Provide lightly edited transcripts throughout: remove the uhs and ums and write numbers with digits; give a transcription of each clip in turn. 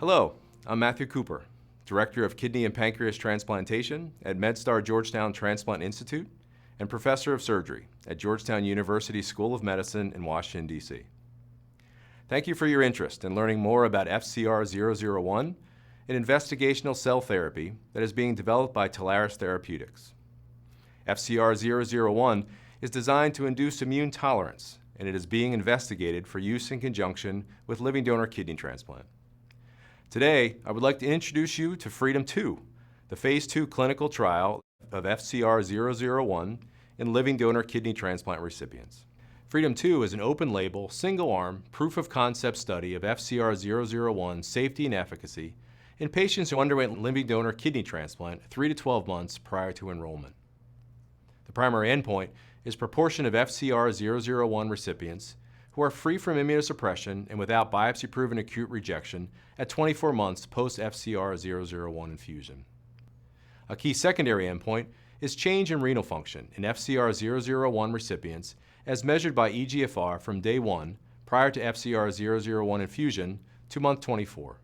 Hello, I'm Matthew Cooper, Director of Kidney and Pancreas Transplantation at MedStar Georgetown Transplant Institute and Professor of Surgery at Georgetown University School of Medicine in Washington, D.C. Thank you for your interest in learning more about FCR001, an investigational cell therapy that is being developed by Talaris Therapeutics. FCR001 is designed to induce immune tolerance, and it is being investigated for use in conjunction with living donor kidney transplant. Today, I would like to introduce you to FREEDOM-2, the Phase 2 clinical trial of FCR001 in living donor kidney transplant recipients. FREEDOM-2 is an open-label, single-arm, proof-of-concept study of FCR001 safety and efficacy in patients who underwent living donor kidney transplant 3 to 12 months prior to enrollment. The primary endpoint is proportion of FCR001 recipients who are free from immunosuppression and without biopsy-proven acute rejection at 24 months post-FCR001 infusion. A key secondary endpoint is change in renal function in FCR001 recipients as measured by eGFR from day 1 prior to FCR001 infusion to month 24.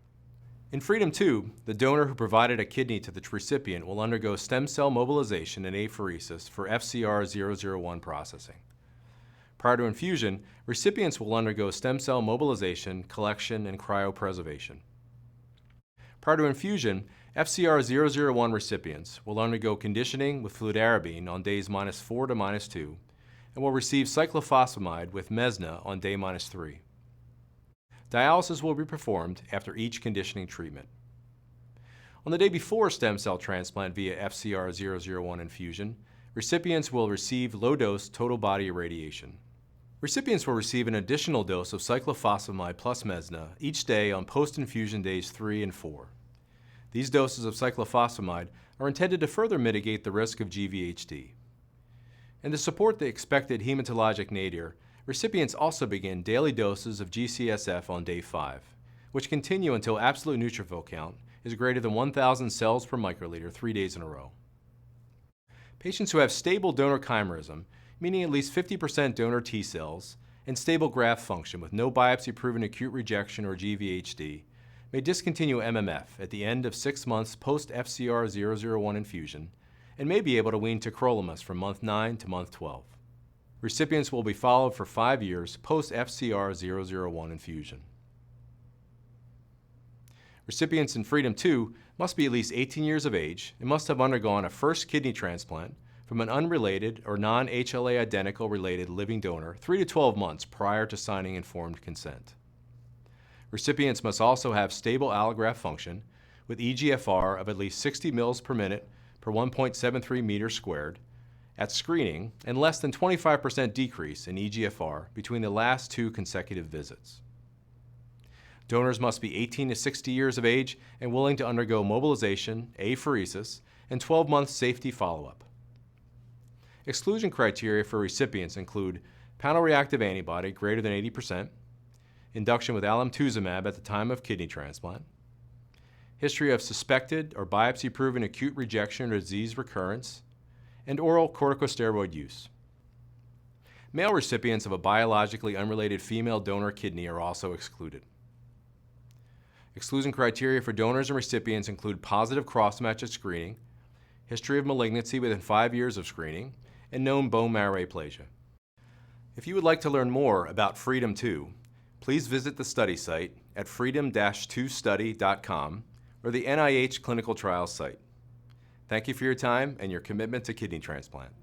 In FREEDOM-2, the donor who provided a kidney to the recipient will undergo stem cell mobilization and apheresis for FCR001 processing. Prior to infusion, recipients will undergo stem cell mobilization, collection, and cryopreservation. Prior to infusion, FCR001 recipients will undergo conditioning with fludarabine on days -4 to -2 and will receive cyclophosphamide with Mesna on day -3. Dialysis will be performed after each conditioning treatment. On the day before stem cell transplant via FCR001 infusion, recipients will receive low-dose total body irradiation. Recipients will receive an additional dose of cyclophosphamide plus Mesna each day on post-infusion days 3 and 4. These doses of cyclophosphamide are intended to further mitigate the risk of GVHD. And to support the expected hematologic nadir, recipients also begin daily doses of G-CSF on day 5, which continue until absolute neutrophil count is greater than 1,000 cells per microliter 3 days in a row. Patients who have stable donor chimerism, meaning at least 50% donor T cells, and stable graft function with no biopsy-proven acute rejection or GVHD, may discontinue MMF at the end of 6 months post-FCR001 infusion and may be able to wean tacrolimus from month 9 to month 12. Recipients will be followed for 5 years post-FCR001 infusion. Recipients in FREEDOM-2 must be at least 18 years of age and must have undergone a first kidney transplant from an unrelated or non-HLA identical related living donor 3 to 12 months prior to signing informed consent. Recipients must also have stable allograft function with eGFR of at least 60 mL per minute per 1.73 meters squared at screening and less than 25% decrease in eGFR between the last 2 consecutive visits. Donors must be 18 to 60 years of age and willing to undergo mobilization, apheresis, and 12-month safety follow-up. Exclusion criteria for recipients include panel-reactive antibody greater than 80%, induction with alemtuzumab at the time of kidney transplant, history of suspected or biopsy-proven acute rejection or disease recurrence, and oral corticosteroid use. Male recipients of a biologically unrelated female donor kidney are also excluded. Exclusion criteria for donors and recipients include positive cross-match at screening, history of malignancy within 5 years of screening, and known bone marrow aplasia. If you would like to learn more about FREEDOM-2, please visit the study site at freedom-2study.com or the NIH Clinical Trials site. Thank you for your time and your commitment to kidney transplant.